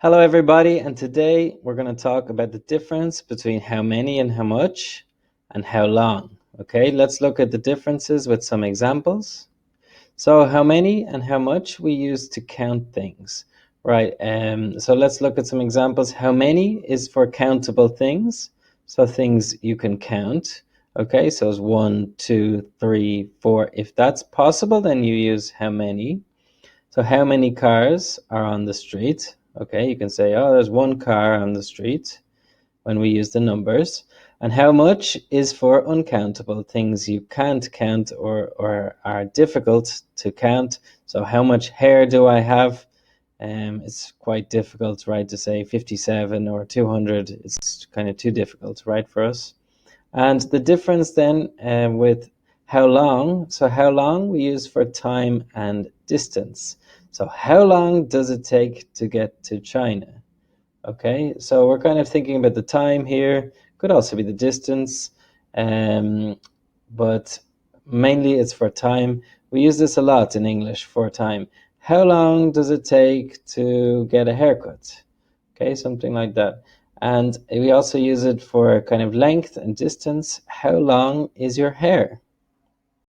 Hello, everybody, and today we're going to talk about the difference between how many and how much and how long. Okay, let's look at the differences with some examples. So, how many and how much we use to count things, right? So, let's look at some examples. How many is for countable things, so things you can count. Okay, so it's 1, 2, 3, 4. If that's possible, then you use how many. So how many cars are on the street? Okay, you can say, oh, there's one car on the street when we use the numbers. And how much is for uncountable things you can't count or are difficult to count. So how much hair do I have? It's quite difficult, right, to say 57 or 200. It's kind of too difficult, right, for us. And the difference then with how long, so how long we use for time and distance. So how long does it take to get to China? Okay, so we're kind of thinking about the time here, could also be the distance, but mainly it's for time. We use this a lot in English for time. How long does it take to get a haircut? Okay, something like that. And we also use it for kind of length and distance. How long is your hair?